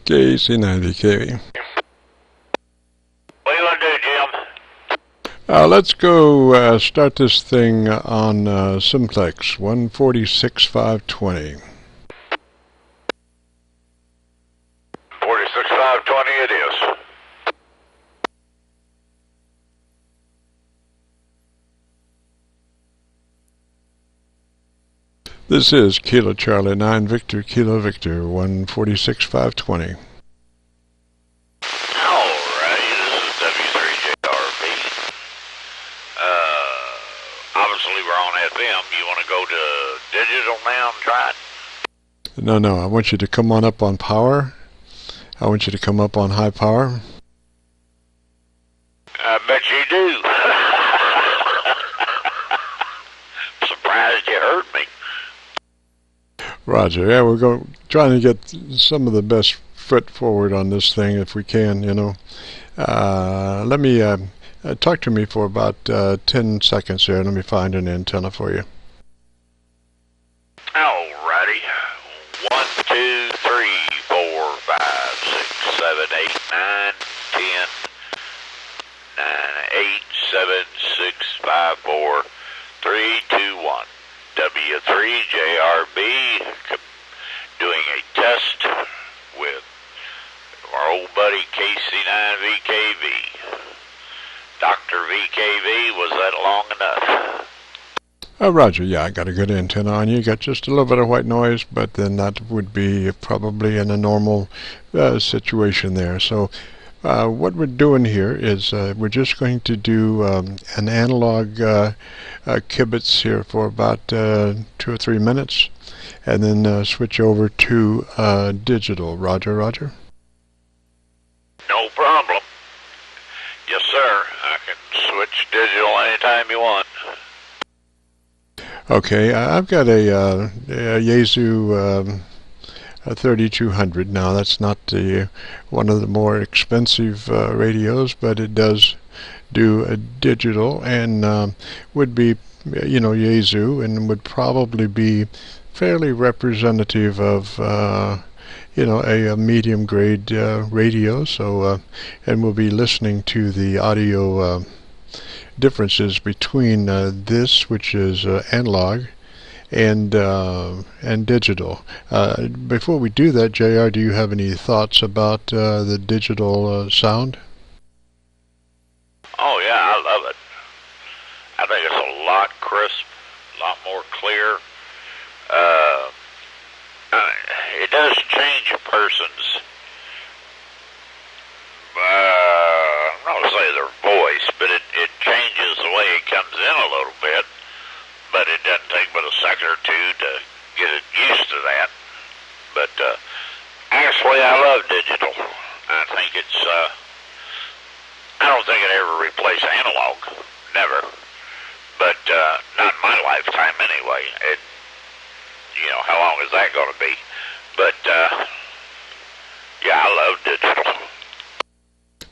KC9VKV. What do you want to do, Jim? Let's go start this thing on Simplex 146.520. 46.520 it is. This is Kilo Charlie 9 Victor Kilo Victor 146.520. Alrighty, this is W3Jrb. Obviously we're on FM. You want to go to digital now and try it? No, I want you to come on up on power. I want you to come up on high power. I bet you do. Surprised you heard me. Roger. Yeah, we're trying to get some of the best foot forward on this thing if we can, you know. Let me talk to me for about 10 seconds here. Let me find an antenna for you. Alrighty. 1, 2, 3, 4, 5, 6, 7, 8, 9, 10, 9, 8, 7, 6, 5, 4, 3, 2, 1. W3Jrb doing a test with our old buddy KC9VKV. Dr. VKV, was that long enough? Roger, yeah, I got a good antenna on you. Got just a little bit of white noise, but then that would be probably in a normal situation there. So what we're doing here is we're just going to do an analog kibitz here for about 2 or 3 minutes, and then switch over to digital. Roger, Roger. No problem. Yes, sir. I can switch digital anytime you want. Okay, I've got a YAESU 3200. Now that's not one of the more expensive radios, but it does do a digital, and would be, you know, YAESU, and would probably be fairly representative of you know, a medium grade radio. So and we'll be listening to the audio differences between this, which is analog, and digital. Before we do that, JR, do you have any thoughts about the digital sound? Oh yeah, I love it. I think it's a lot crisp, a lot more clear. It does change a person's, I'm not going to say their voice, but it changes the way it comes in a little bit. But it doesn't take but a second or two to get it used to that. But actually, I love digital. I think it's, I don't think it ever replace analog. Never. But not in my lifetime anyway. You know, how long is that going to be? But yeah, I love digital.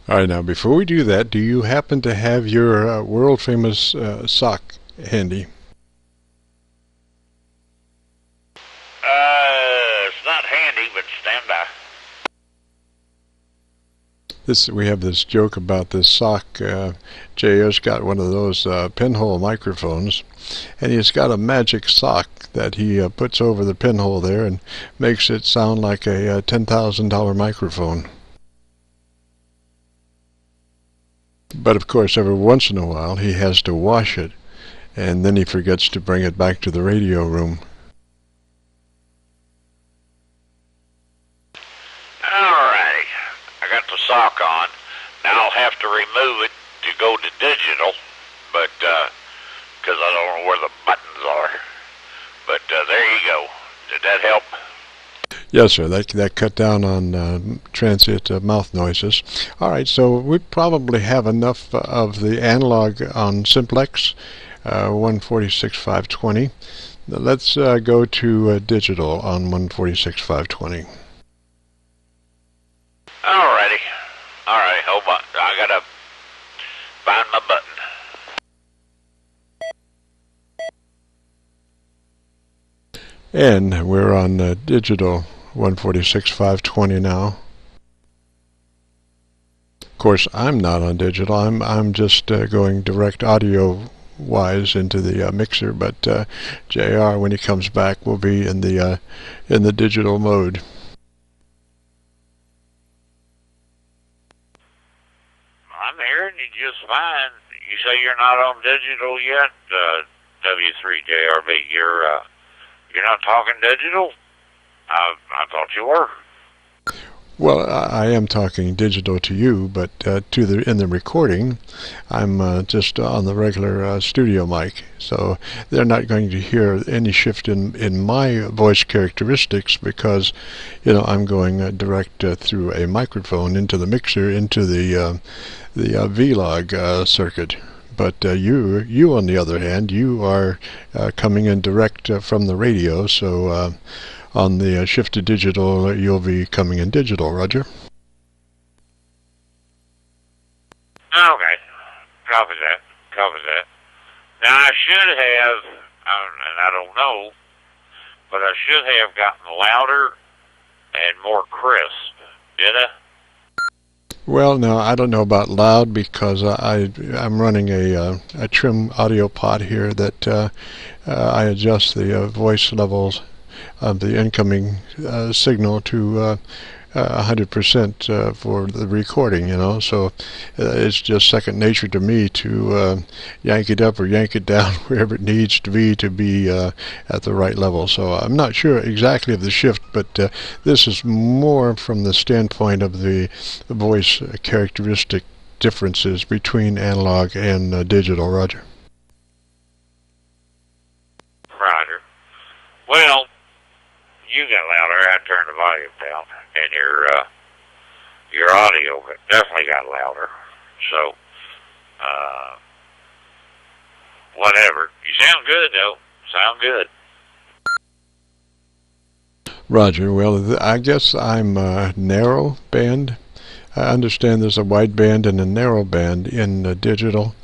All right, now before we do that, do you happen to have your world famous sock handy? It's not handy, but stand by. We have this joke about this sock. JR's got one of those pinhole microphones, and he's got a magic sock that he puts over the pinhole there and makes it sound like a $10,000 microphone. But of course, every once in a while he has to wash it, and then he forgets to bring it back to the radio room. Alrighty, I got the sock on. Now I'll have to remove it to go to digital, but because I don't know where the buttons are. But there you go. Did that help? Yes, sir. That cut down on transient mouth noises. All right, so we probably have enough of the analog on Simplex 146.520. Let's go to digital on 146.520. Alrighty. Alright, hold on. I gotta find my button. And we're on digital 146.520 now. Of course, I'm not on digital. I'm just going direct audio wise into the mixer, but JR, when he comes back, will be in the digital mode. I'm hearing you just fine. You say you're not on digital yet, W3JRB. You're not talking digital? I thought you were. Well, I am talking digital to you, but in the recording, I'm just on the regular studio mic, so they're not going to hear any shift in my voice characteristics because, I'm going direct through a microphone into the mixer into the VLOG circuit. But you on the other hand, you are coming in direct from the radio, so. On the shift to digital, you'll be coming in digital, Roger. Okay. Copy that. Now, I should have, and I don't know, but I should have gotten louder and more crisp. Did I? Well, no, I don't know about loud because I'm running a trim audio pod here that I adjust the voice levels of the incoming signal to 100% for the recording, so it's just second nature to me to yank it up or yank it down wherever it needs to be at the right level. So I'm not sure exactly of the shift, but this is more from the standpoint of the voice characteristic differences between analog and digital, Roger. Roger. Well, you got louder. I turned the volume down, and your audio definitely got louder. So, whatever. You sound good, though. Sound good. Roger. Well, I guess I'm narrow band. I understand there's a wide band and a narrow band in digital,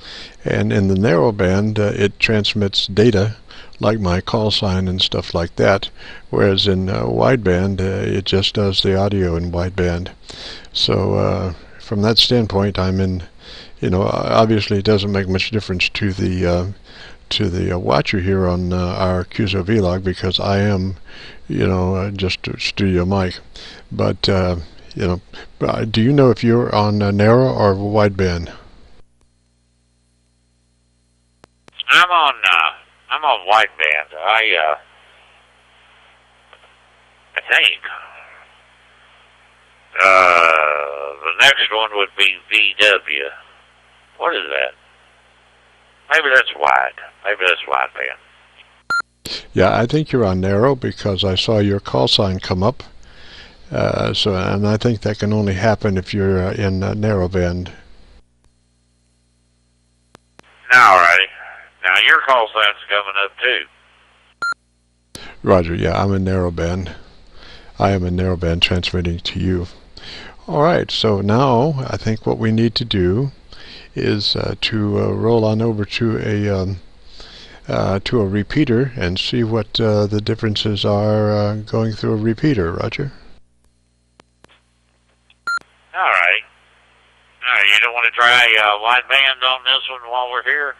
and in the narrow band it transmits data like my call sign and stuff like that, whereas in wideband it just does the audio in wideband. So from that standpoint, I'm in, obviously it doesn't make much difference to the watcher here on our QSO-VLOG because I am, just a studio mic. But do you know if you're on narrow or wideband? I'm on wideband. I think the next one would be VW. What is that? Maybe that's wide. Maybe that's wideband. Yeah, I think you're on narrow because I saw your call sign come up. And I think that can only happen if you're in narrow band. All righty. Now your call sign's coming up too. Roger, yeah, I'm in narrow band. I am in narrow band transmitting to you. All right, so now I think what we need to do is to roll on over to a repeater and see what the differences are going through a repeater, Roger. All right. You don't want to try wideband on this one while we're here?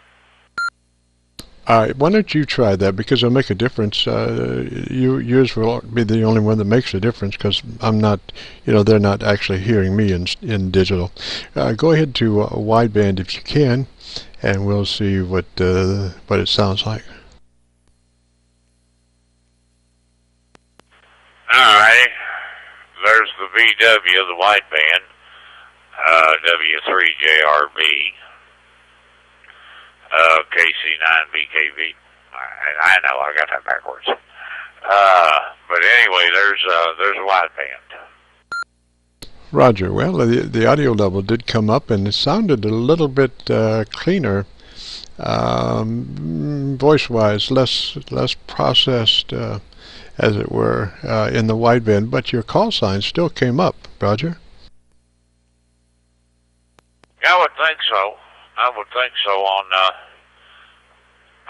All right, why don't you try that because it'll make a difference. Yours will be the only one that makes a difference because I'm not, they're not actually hearing me in digital. Go ahead to wideband if you can, and we'll see what it sounds like. All right. There's the VW, the wideband, W3Jrb. KC9VKV. I know I got that backwards. But anyway, there's a wideband. Roger. Well, the audio level did come up, and it sounded a little bit cleaner, voice-wise, less processed, as it were, in the wideband. But your call sign still came up, Roger. I would think so.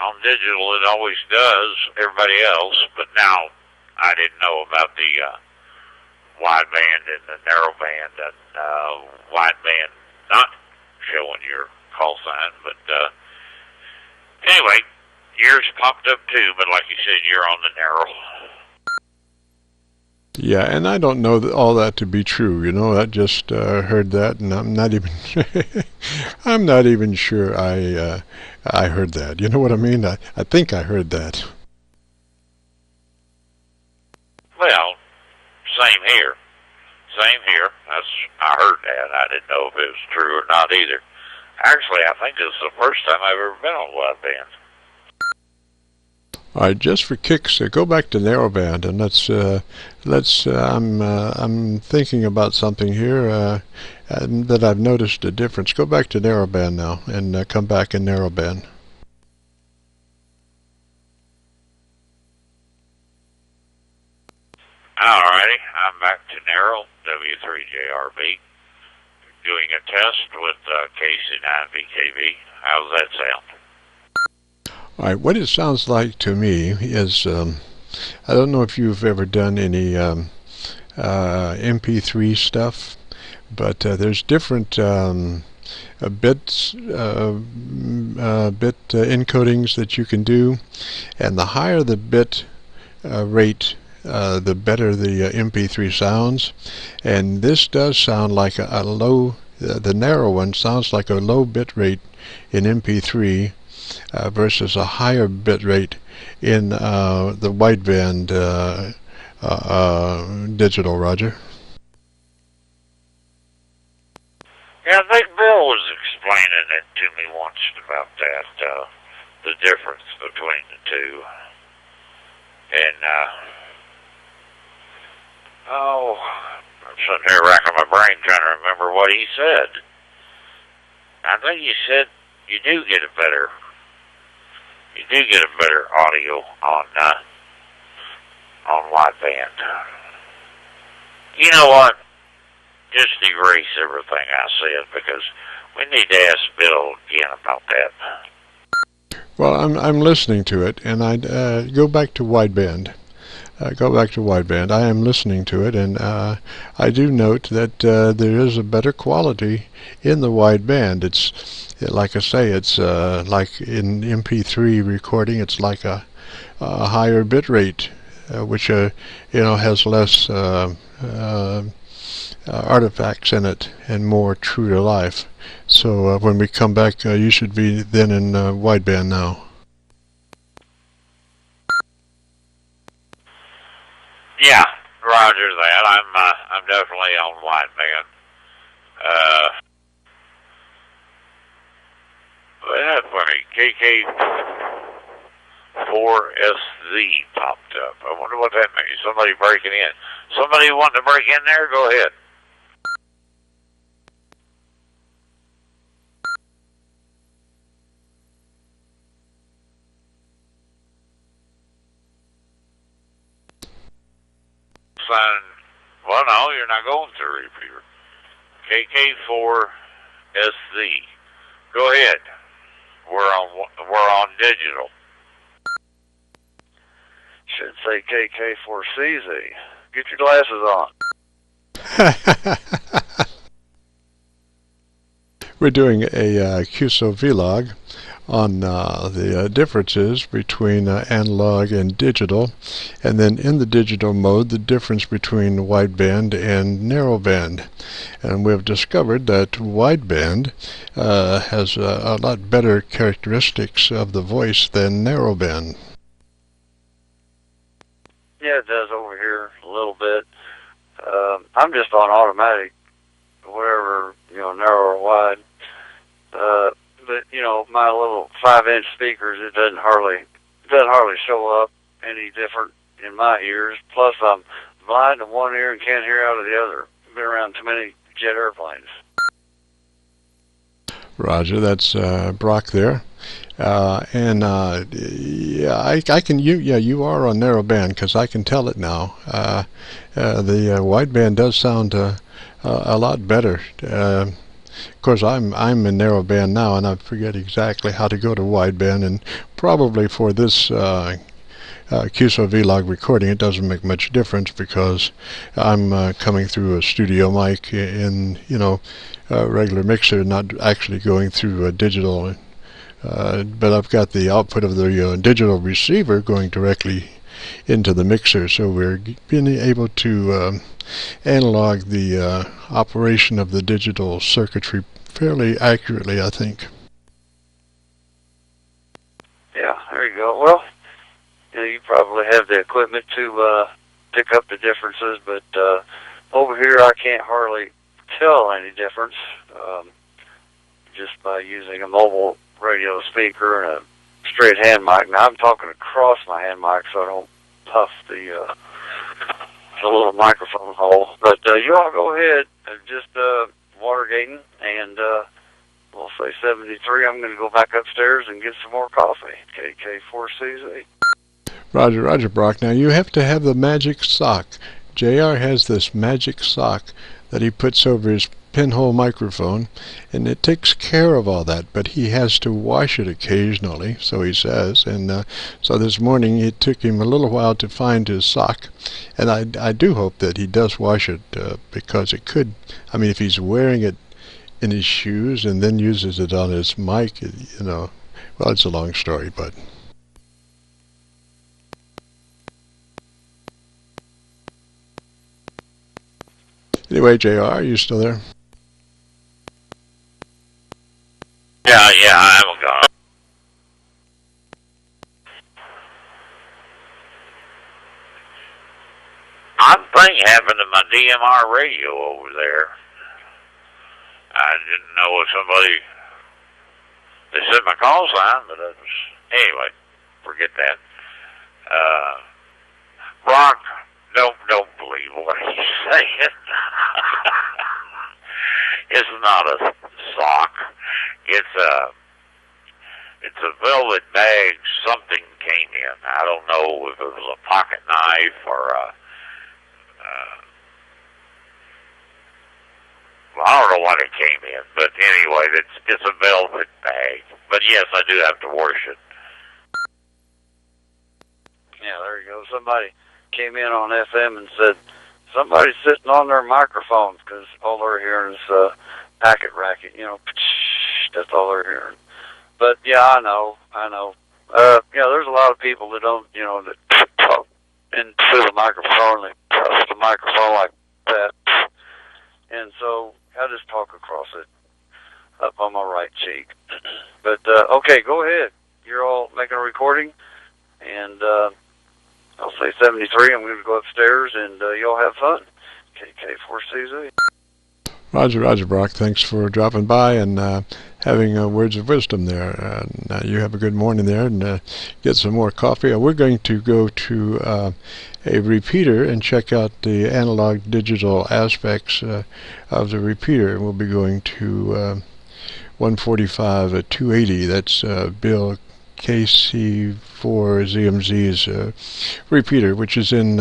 On digital, it always does. Everybody else, but now I didn't know about the wideband and the narrow band and wideband not showing your call sign, but anyway, yours popped up too, but like you said, you're on the narrow. Yeah, and I don't know all that to be true. You know, I just heard that, and I'm not even I'm not even sure I heard that. You know what I mean? I think I heard that. Well, same here. Same here. I heard that. I didn't know if it was true or not either. Actually, I think this is the first time I've ever been on wideband. All right, just for kicks, go back to narrowband, and let's. I'm thinking about something here that I've noticed a difference. Go back to narrowband now, and come back in narrowband. Alrighty, I'm back to narrow W3Jrb, doing a test with KC9VKV. How's that sound? All right, what it sounds like to me is, I don't know if you've ever done any MP3 stuff, but there's different bit encodings that you can do, and the higher the bit rate, the better the MP3 sounds. And this does sound like a low, the narrow one sounds like a low bit rate in MP3 versus a higher bit rate in the wideband digital, Roger. Yeah, I think Bill was explaining it to me once about that, the difference between the two. And, I'm sitting here racking my brain trying to remember what he said. I think he said you do get a better audio on wideband. You know what? Just erase everything I said, because we need to ask Bill again about that. Well, I'm listening to it, and I go back to wideband. Go back to wideband. I am listening to it, and I do note that there is a better quality in the wideband. It's like I say, it's like in MP3 recording, it's like a higher bit rate, which has less artifacts in it and more true to life. So when we come back, you should be then in wideband now. Yeah, roger that. I'm definitely on wideband. That's funny. KK4SZ popped up. I wonder what that means. Somebody breaking in. Somebody wanting to break in there? Go ahead. Well, no, you're not going through repeater. KK4SZ. Go ahead. We're on digital. Should say KK4CZ. Get your glasses on. We're doing a QSO-VLOG on the differences between analog and digital, and then in the digital mode the difference between wideband and narrowband. And we've discovered that wideband has a lot better characteristics of the voice than narrowband. Yeah, it does over here a little bit. I'm just on automatic, whatever, narrow or wide. But my little 5-inch speakers, it doesn't hardly show up any different in my ears. Plus, I'm blind in one ear and can't hear out of the other. I've been around too many jet airplanes. Roger, that's Brock there. Yeah, I can. You are on narrowband because I can tell it now. The wideband does sound a lot better. Of course, I'm in narrowband now, and I forget exactly how to go to wideband. And probably for this QSO-VLOG recording, it doesn't make much difference because I'm coming through a studio mic in, a regular mixer, not actually going through a digital. But I've got the output of the digital receiver going directly into the mixer, so we're being able to analog the operation of the digital circuitry fairly accurately, I think. Yeah, there you go. Well, you probably have the equipment to pick up the differences, but over here I can't hardly tell any difference just by using a mobile radio speaker and a straight hand mic. Now I'm talking across my hand mic so I don't puff the little microphone hole. But you all go ahead and just watergating, and we'll say 73. I'm going to go back upstairs and get some more coffee. KK4CZ. Roger, Brock. Now you have to have the magic sock. JR has this magic sock that he puts over his pinhole microphone, and it takes care of all that, but he has to wash it occasionally, so he says. And so this morning it took him a little while to find his sock, and I do hope that he does wash it, because it could, I mean, if he's wearing it in his shoes and then uses it on his mic, well, it's a long story, but anyway, JR, are you still there? Yeah, I haven't gone. Something happened to my DMR radio over there. I didn't know if somebody, they said my call sign, but it was, anyway, forget that. Brock, don't believe what he's saying. It's not a sock. It's a velvet bag. Something came in. I don't know if it was a pocket knife or well, I don't know what it came in. But anyway, it's a velvet bag. But yes, I do have to wash it. Yeah, there you go. Somebody came in on FM and said somebody's sitting on their microphones because all they're hearing is packet racket. That's all they're hearing. But yeah, I know. There's a lot of people that don't, that talk into the microphone. They press the microphone like that, and so I just talk across it up on my right cheek. But okay, go ahead. You're all making a recording, and I'll say 73. I'm going to go upstairs, and y'all have fun. KK4CZ. Roger, Brock. Thanks for dropping by and having words of wisdom there. You have a good morning there, and get some more coffee. We're going to go to a repeater and check out the analog digital aspects of the repeater. We'll be going to 145 280. That's Bill KC9VKV's repeater, which is in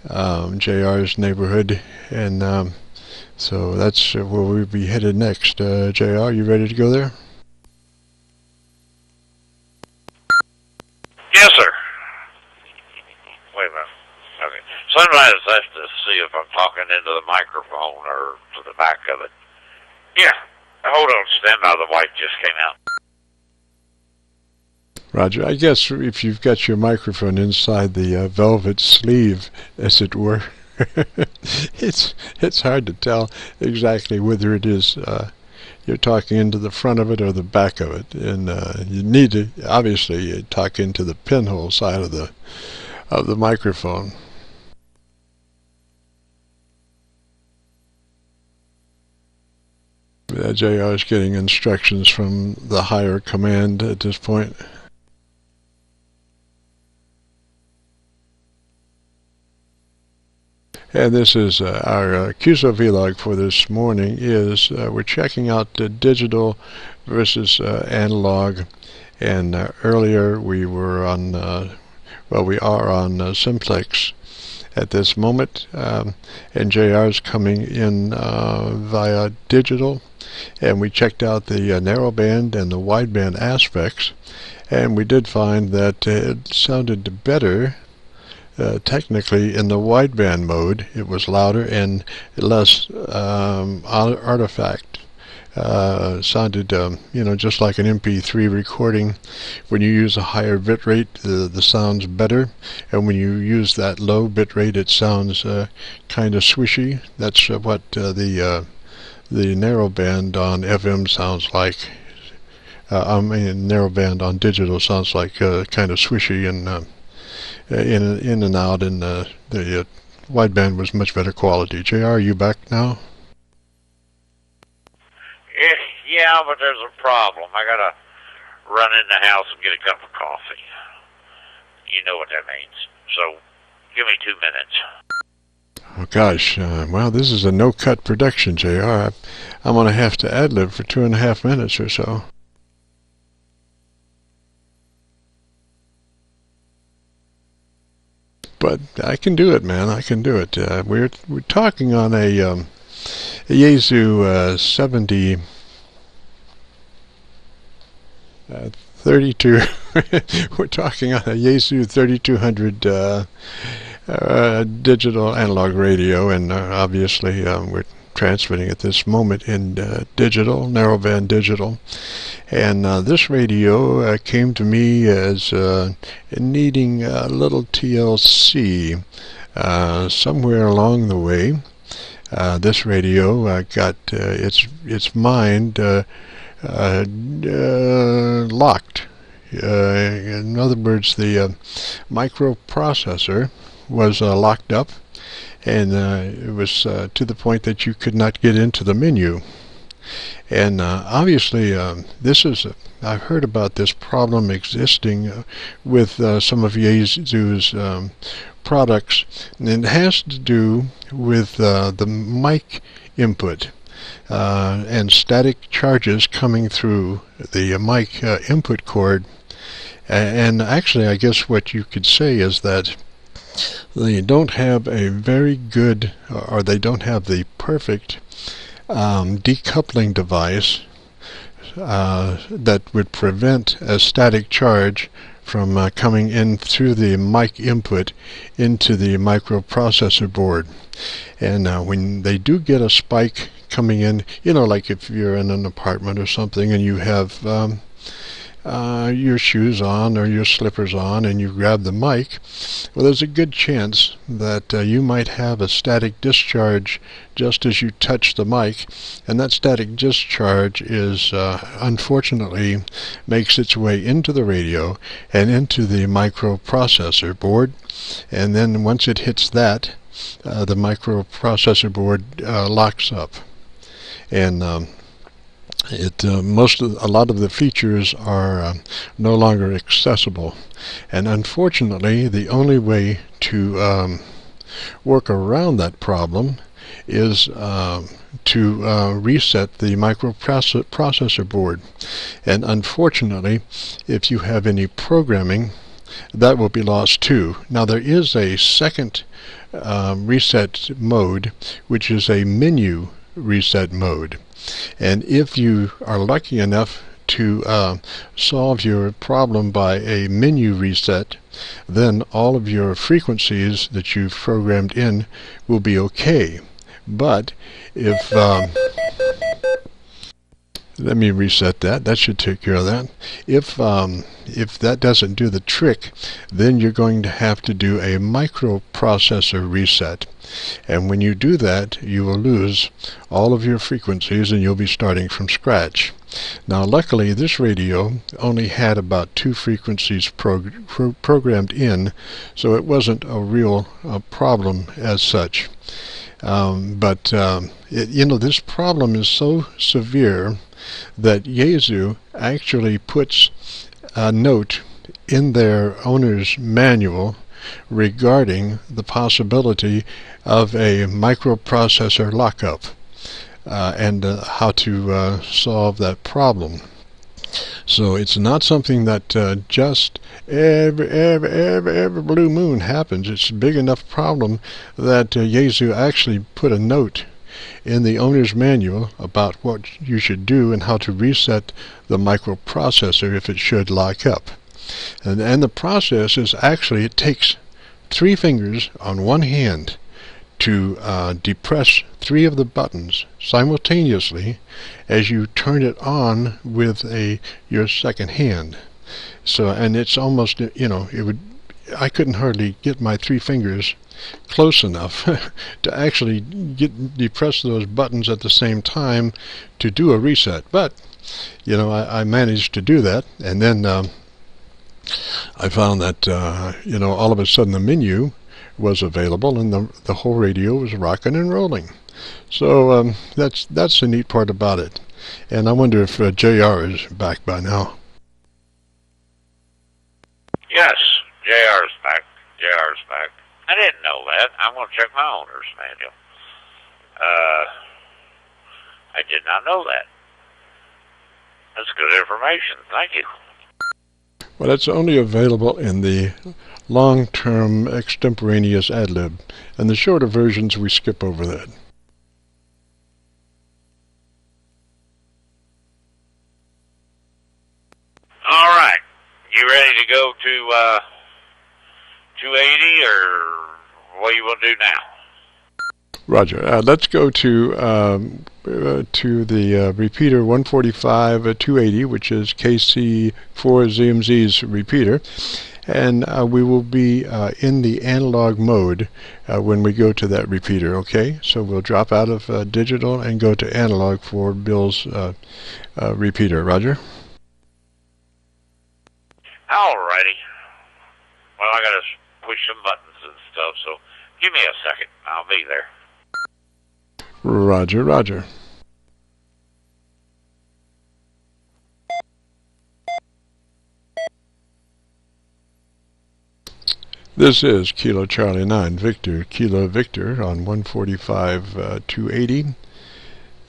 JR's neighborhood, and so that's where we'll be headed next. JR, you ready to go there? Yes, sir. Wait a minute. Okay. Sometimes I have to see if I'm talking into the microphone or to the back of it. Yeah. Hold on, stand by. The light just came out. Roger. I guess if you've got your microphone inside the velvet sleeve, as it were, it's hard to tell exactly whether it is you're talking into the front of it or the back of it, and you need to obviously talk into the pinhole side of the microphone. JR is getting instructions from the higher command at this point. And this is our QSO-VLOG for this morning. We're checking out the digital versus analog, and earlier we were on, we are on SIMPLEX at this moment, and JR's coming in via digital, and we checked out the narrowband and the wideband aspects, and we did find that it sounded better technically in the wideband mode. It was louder and less artifact. Sounded, just like an MP3 recording. When you use a higher bit rate, the sound's better, and when you use that low bit rate, it sounds kind of swishy. That's what the narrowband on FM sounds like. Narrowband on digital sounds like kind of swishy and in and out, and the wideband was much better quality. JR, are you back now? Yeah, but there's a problem. I gotta run in the house and get a cup of coffee. You know what that means. So, give me 2 minutes. Oh gosh, well, this is a no-cut production, JR. I'm gonna have to ad-lib for 2.5 minutes or so. But I can do it, man. I can do it. We're talking on a YAESU 70 32. We're talking on a YAESU 3200 digital analog radio, and obviously we're transmitting at this moment in digital, narrowband digital. And this radio came to me as needing a little TLC somewhere along the way. This radio got its mind locked. In other words, the microprocessor was locked up, and it was to the point that you could not get into the menu. And obviously, this is I've heard about this problem existing with some of YAESU's products, and it has to do with the mic input and static charges coming through the mic input cord. And actually, I guess what you could say is that they don't have a very good, or they don't have the perfect decoupling device that would prevent a static charge from coming in through the mic input into the microprocessor board. And when they do get a spike coming in, like if you're in an apartment or something and you have your shoes on or your slippers on and you grab the mic, well, there's a good chance that you might have a static discharge just as you touch the mic, and that static discharge is unfortunately makes its way into the radio and into the microprocessor board, and then once it hits that, the microprocessor board locks up, and a lot of the features are no longer accessible. And unfortunately, the only way to work around that problem is to reset the microprocessor board. And unfortunately, if you have any programming, that will be lost too. Now, there is a second reset mode, which is a menu reset mode. And if you are lucky enough to solve your problem by a menu reset, then all of your frequencies that you've programmed in will be okay. But if let me reset that. That should take care of that. If that doesn't do the trick, then you're going to have to do a microprocessor reset. And when you do that, you will lose all of your frequencies and you'll be starting from scratch. Now, luckily, this radio only had about 2 frequencies programmed in, so it wasn't a real problem as such. This problem is so severe that YAESU actually puts a note in their owner's manual regarding the possibility of a microprocessor lockup and how to solve that problem. So it's not something that just every blue moon happens. It's a big enough problem that YAESU actually put a note in the owner's manual about what you should do and how to reset the microprocessor if it should lock up. And the process is actually, it takes 3 fingers on one hand to depress 3 of the buttons simultaneously as you turn it on with your second hand. So, and it's almost, you know, I couldn't hardly get my 3 fingers close enough to actually depress those buttons at the same time to do a reset. But, you know, I managed to do that, and then I found that, you know, all of a sudden the menu was available and the whole radio was rocking and rolling. So that's the neat part about it. And I wonder if JR is back by now. Yes, JR's back. JR's back. I didn't know that. I'm going to check my owner's manual. I did not know that. That's good information. Thank you. Well, it's only available in the long-term extemporaneous ad-lib, and the shorter versions we skip over that. All right. You ready to go to 280, or what you want to do now? Roger. Let's go to the repeater 145 280, which is KC9VKV's repeater, and we will be in the analog mode when we go to that repeater. Okay, so we'll drop out of digital and go to analog for Bill's repeater. Roger. Alrighty. Well, I gotta push some buttons and stuff, so give me a second. I'll be there. Roger, roger. This is Kilo Charlie 9 Victor Kilo Victor on 145 280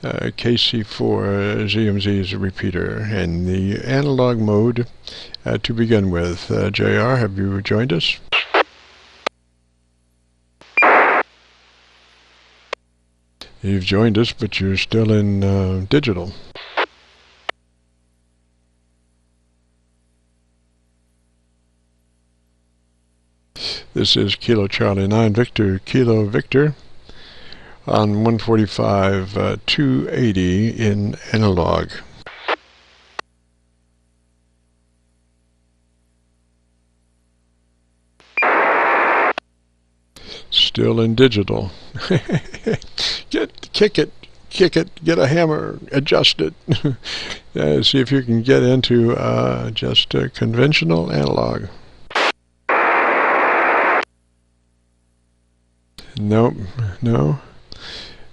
KC9VKV's repeater, and the analog mode to begin with. JR, have you joined us? You've joined us, but you're still in digital. This is Kilo Charlie 9 Victor Kilo Victor on 145 280 in analog. Still in digital. Kick it, get a hammer, adjust it. See if you can get into just conventional analog. Nope, no.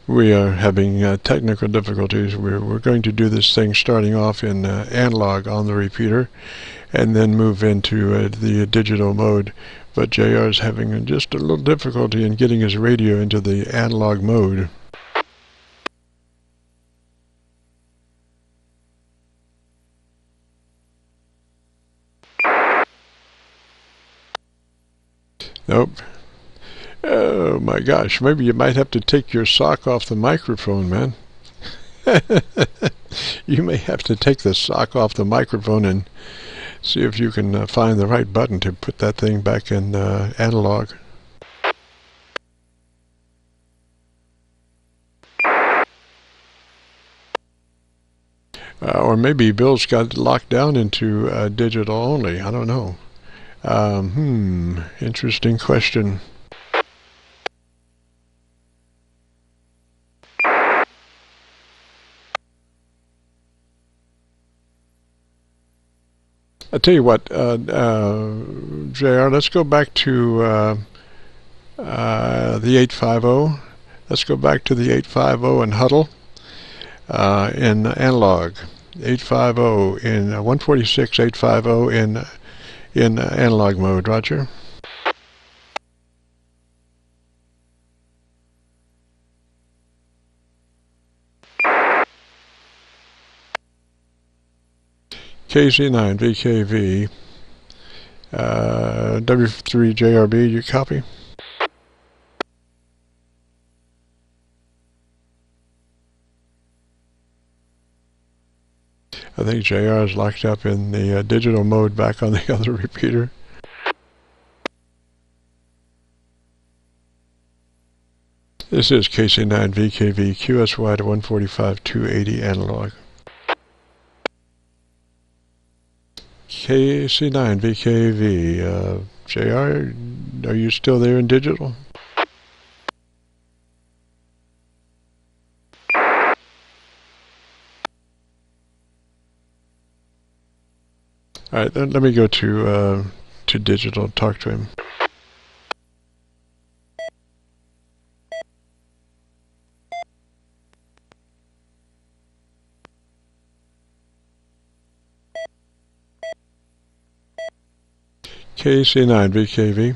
We are having technical difficulties. We're going to do this thing starting off in analog on the repeater and then move into the digital mode. But JR is having just a little difficulty in getting his radio into the analog mode. Nope. Oh my gosh, maybe you might have to take your sock off the microphone, man. You may have to take the sock off the microphone and see if you can find the right button to put that thing back in analog. Or maybe Bill's got it locked down into digital only. I don't know. Interesting question. I tell you what, JR, let's go back to the 850. Let's go back to the 850 and huddle in analog. 850 in 146 850 in analog mode. Roger. KC9VKV W3Jrb, you copy? I think JR is locked up in the digital mode back on the other repeater. This is KC9VKV QSY to 145 280 analog. KC9VKV, JR, are you still there in digital? All right, then let me go to digital and talk to him. KC9VKV. Okay,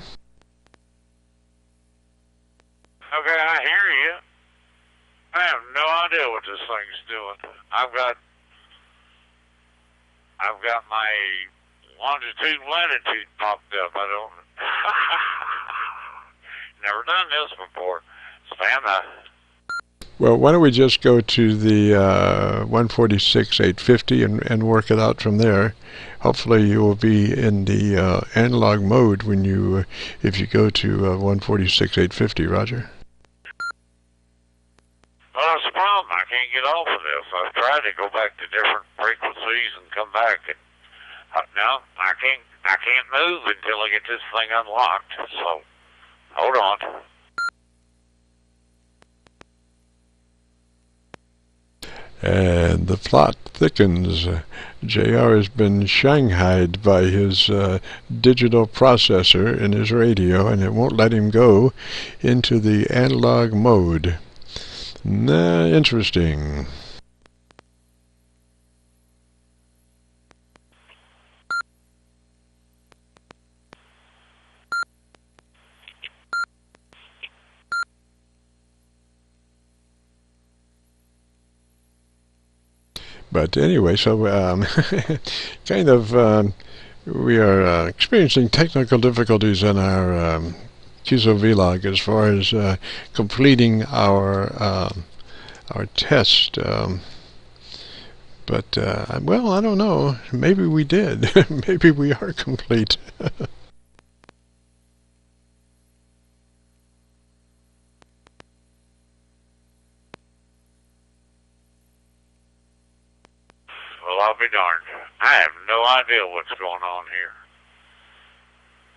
I hear you. I have no idea what this thing's doing. I've got my longitude and latitude popped up. I don't. Never done this before. Stand by. Well, why don't we just go to the 146.850 and work it out from there. Hopefully you will be in the analog mode when you, if you go to 146.850, Roger. Well, that's the problem. I can't get off of this. I've tried to go back to different frequencies and come back, and no, I can't move until I get this thing unlocked. So, hold on. And the plot thickens. JR has been shanghaied by his digital processor in his radio, and it won't let him go into the analog mode. Interesting. But anyway, so kind of we are experiencing technical difficulties in our QSO-VLOG as far as completing our test. But well, I don't know. Maybe we did. Maybe we are complete. Well, I'll be darned. I have no idea what's going on here.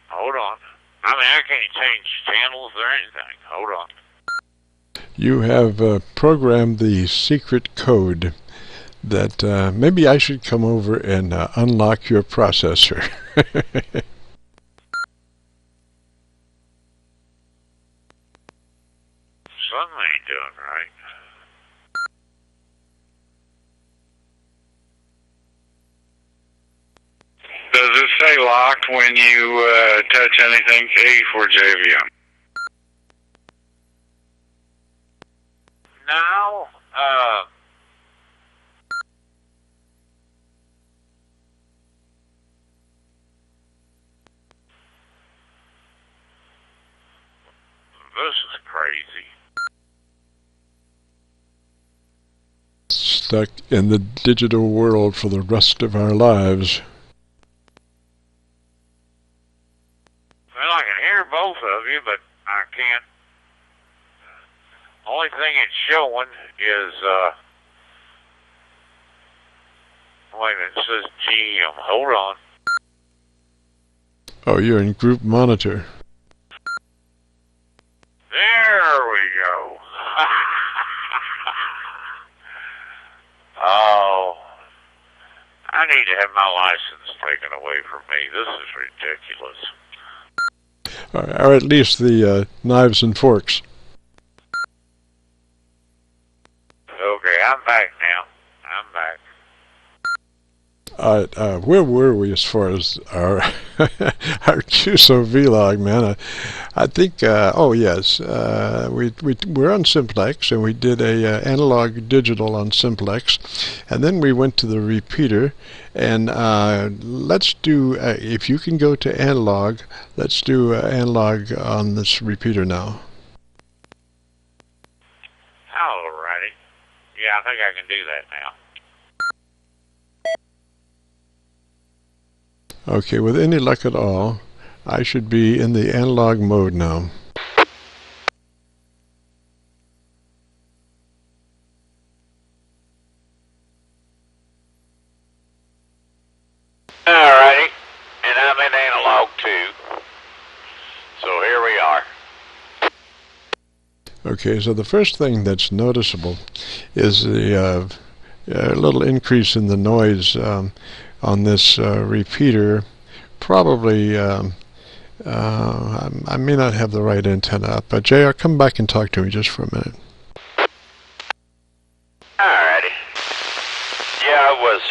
Hold on. I mean, I can't change channels or anything. Hold on. You have programmed the secret code that maybe I should come over and unlock your processor. Something ain't doing right. Does it say locked when you touch anything? K4JVM. Now, this is crazy. Stuck in the digital world for the rest of our lives. Well, I can hear both of you, but I can't. Only thing it's showing is, wait a minute, it says GM. Hold on. Oh, you're in group monitor. There we go. Oh, I need to have my license taken away from me. This is ridiculous. Or at least the knives and forks. Okay, I'm back now. I'm back. Where were we as far as our our QSO-VLOG, man? I think, oh yes, we're on Simplex, and we did a analog digital on Simplex, and then we went to the repeater, and let's do, if you can go to analog, let's do analog on this repeater now. Alrighty. Yeah, I think I can do that now. Okay, with any luck at all, I should be in the analog mode now. Alrighty, and I'm in analog too. So here we are. Okay, so the first thing that's noticeable is the little increase in the noise on this repeater. Probably, I may not have the right antenna up, but JR, come back and talk to me just for a minute. Alrighty. Yeah, it was.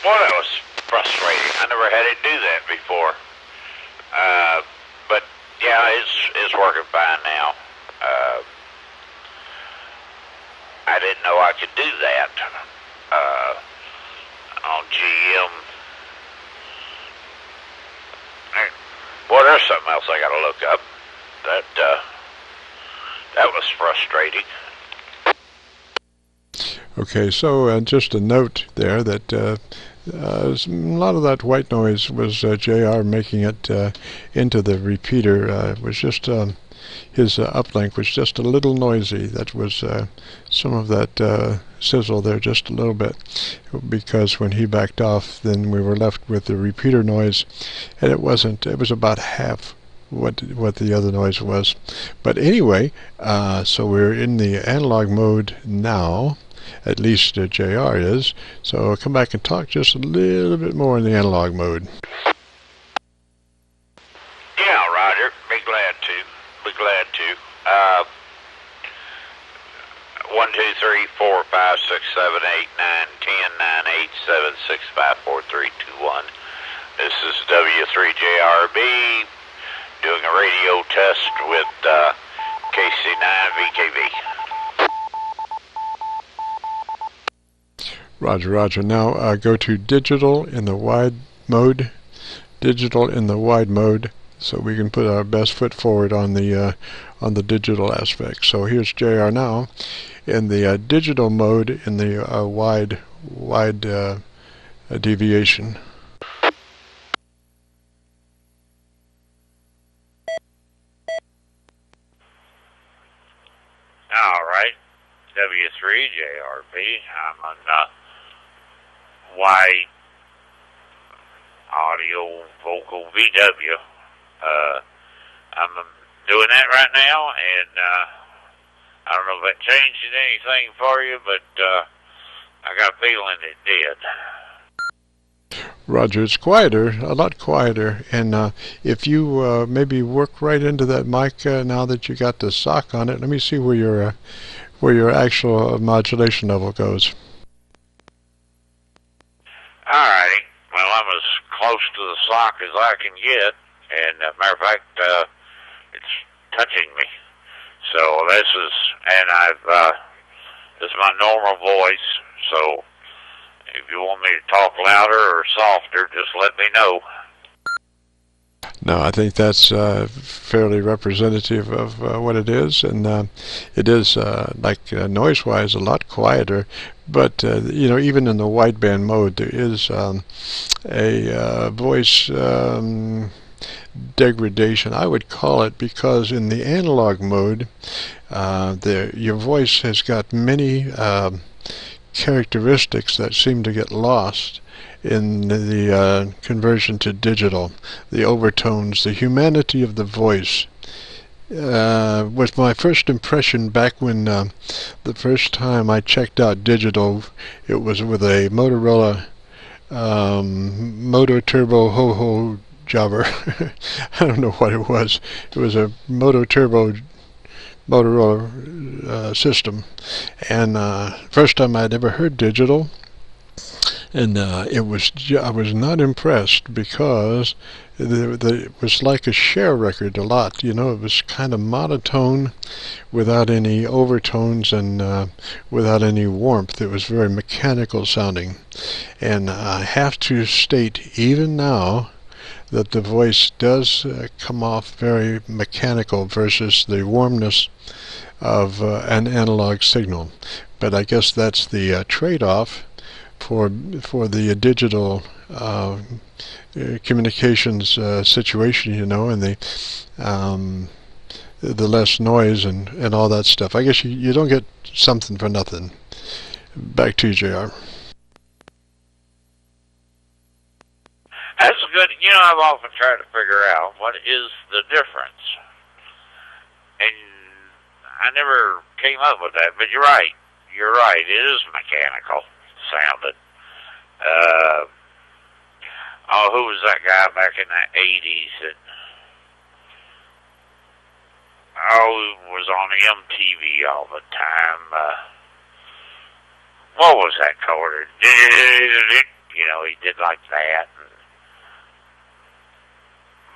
Well, that was frustrating. I never had it do that before. But yeah, it's working fine now. I didn't know I could do that on GM. Well, there's something else I gotta look up. That was frustrating. Okay, so just a note there that a lot of that white noise was JR making it into the repeater. It was just his uplink was just a little noisy. That was some of that sizzle there, just a little bit, because when he backed off, then we were left with the repeater noise, and it wasn't. It was about half what the other noise was. But anyway, so we're in the analog mode now. At least JR is. So I'll come back and talk just a little bit more in the analog mode. Yeah, Roger. Be glad to. 1, 2, 3, 4, 5, 6, 7, 8, 9, 10, 9, 8, 7, 6, 5, 4, 3, 2, 1. This is W3Jrb doing a radio test with KC9VKV. Roger, Roger. Now go to digital in the wide mode. Digital in the wide mode, so we can put our best foot forward on the digital aspect. So here's JR now in the digital mode in the wide deviation. All right, W3Jrb. I'm on Y audio vocal VW. I'm doing that right now, and I don't know if that changed anything for you, but I got a feeling it did. Roger, it's quieter, a lot quieter, and if you maybe work right into that mic now that you got the sock on it, let me see where your actual modulation level goes. Alrighty. Well, I'm as close to the sock as I can get, and matter of fact, it's touching me. So this is my normal voice. So if you want me to talk louder or softer, just let me know. No, I think that's fairly representative of what it is, and it is like noise-wise a lot quieter. But you know, even in the wideband mode, there is a voice degradation, I would call it, because in the analog mode, your voice has got many characteristics that seem to get lost in the conversion to digital. The overtones, the humanity of the voice was my first impression back when the first time I checked out digital. It was with a Motorola Moto Turbo Ho-Ho Jobber. I don't know what it was. It was a Moto Turbo Motorola system, and first time I'd ever heard digital, and I was not impressed, because it was like a share record a lot. You know, it was kind of monotone, without any overtones and without any warmth. It was very mechanical sounding, and I have to state even now that the voice does come off very mechanical versus the warmness of an analog signal. But I guess that's the trade-off for the digital communications situation, you know, and the less noise and all that stuff. I guess you don't get something for nothing. Back to you, JR. That's good. You know, I've often tried to figure out what is the difference. And I never came up with that, but you're right. You're right. It is mechanical sounding. Oh, who was that guy back in the 80s that, was on MTV all the time? What was that called? You know, he did like that.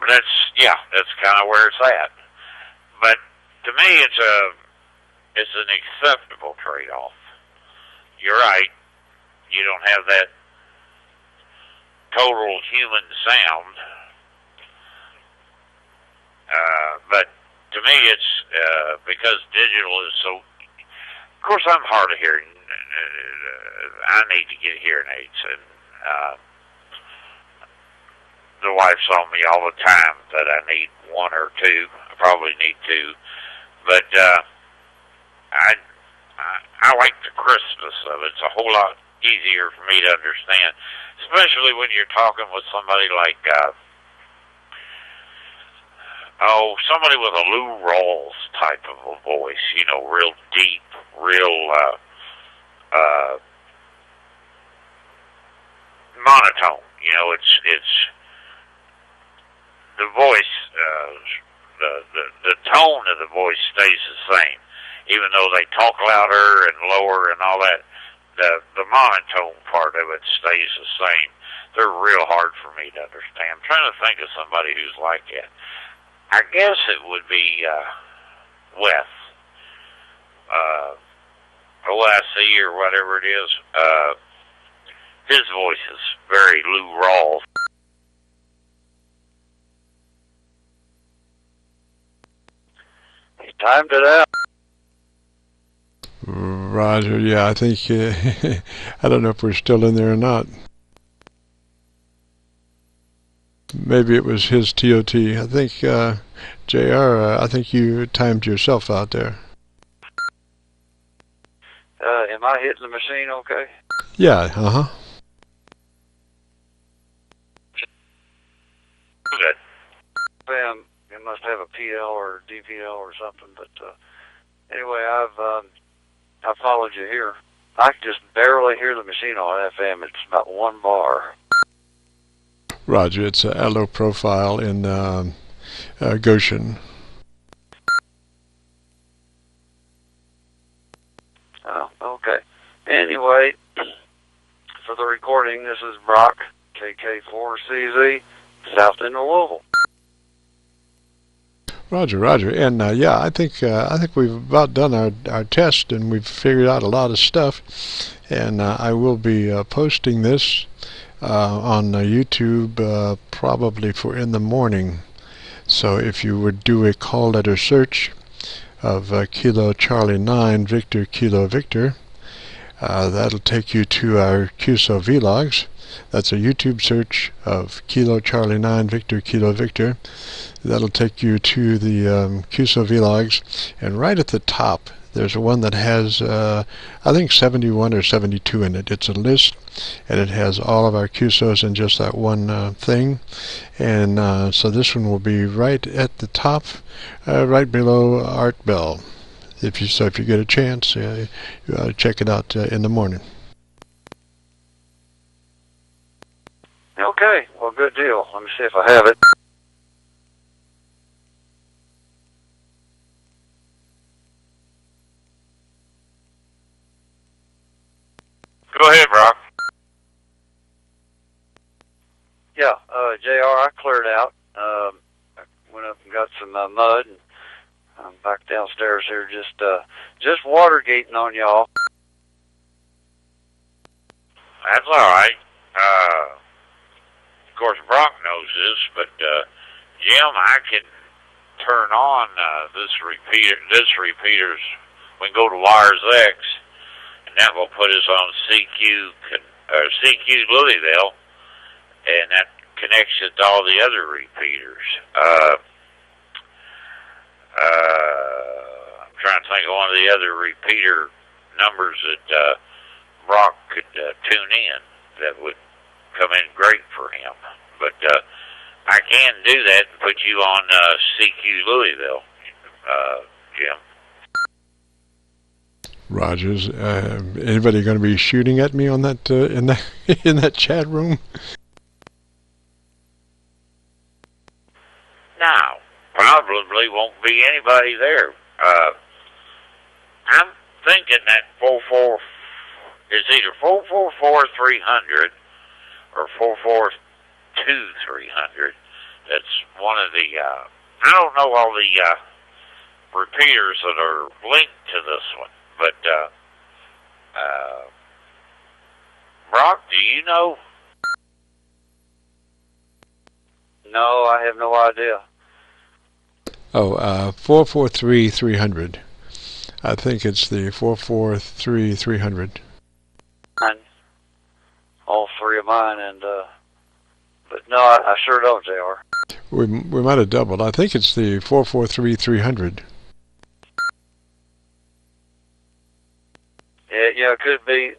But that's kind of where it's at. But to me, it's an acceptable trade-off. You're right. You don't have that total human sound. But to me, it's because digital is so. Of course, I'm hard of hearing. I need to get hearing aids, and the wife told me all the time that I need one or two. I probably need two, but I like the crispness of it. It's a whole lot easier for me to understand, especially when you're talking with somebody like somebody with a Lou Rawls type of a voice, you know, real deep, real monotone. You know, it's the voice, the tone of the voice stays the same, even though they talk louder and lower and all that. The monotone part of it stays the same. They're real hard for me to understand. I'm trying to think of somebody who's like that. I guess it would be Wes, OIC or whatever it is. His voice is very Lou Rawls. He timed it out. Roger, yeah, I think, I don't know if we're still in there or not. Maybe it was his TOT. I think, JR, I think you timed yourself out there. Am I hitting the machine okay? Yeah, uh-huh. Good. It must have a PL or DPL or something, but anyway, I followed you here. I can just barely hear the machine on FM. It's about 1 bar. Roger, it's a LO profile in Goshen. Oh, okay. Anyway, for the recording, this is Brock, KK4CZ, South End of Louisville. Roger, Roger, and yeah, I think we've about done our test, and we've figured out a lot of stuff, and I will be posting this on YouTube probably for in the morning. So if you would do a call letter search of Kilo Charlie 9 Victor Kilo Victor, that'll take you to our QSO-VLOGs. That's a YouTube search of Kilo Charlie 9 Victor Kilo Victor. That'll take you to the QSO-VLOGs, and right at the top there's one that has I think 71 or 72 in it. It's a list, and it has all of our QSOs in just that one thing, and so this one will be right at the top, right below Art Bell. If you get a chance, check it out in the morning. Okay, well, good deal. Let me see if I have it. Go ahead, Brock. Yeah, JR, I cleared out. I went up and got some mud, and I'm back downstairs here just water gating on y'all. That's all right. Of course, Brock knows this, but Jim, I can turn on this repeater's. We can go to Wires X, and that will put us on CQ Louisville, and that connects it to all the other repeaters. I'm trying to think of one of the other repeater numbers that Brock could tune in that would come in great for him. But I can do that and put you on CQ Louisville, Jim. Rogers. Anybody going to be shooting at me on that in that in that chat room? Now, probably won't be anybody there. I'm thinking that 44 is either 444-300 or 442-300. That's one of the. I don't know all the repeaters that are linked to this one, but Brock, do you know? No, I have no idea. Oh, 443-300. I think it's the 443-300. All three of mine, and but no, I sure don't, JR. We might have doubled. I think it's the 443-300. Yeah, it could be.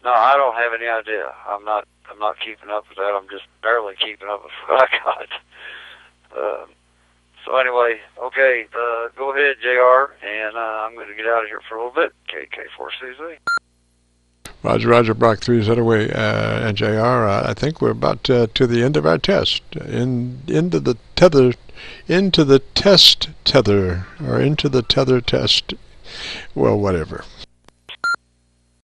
No, I don't have any idea. I'm not keeping up with that. I'm just barely keeping up with what I got. So anyway, okay, go ahead, JR, and I'm going to get out of here for a little bit. KK4CZ. Roger, Roger, Brock 3 Zetaway, and JR. I think we're about to the end of our test. Into the test tether, or into the tether test. Well, whatever.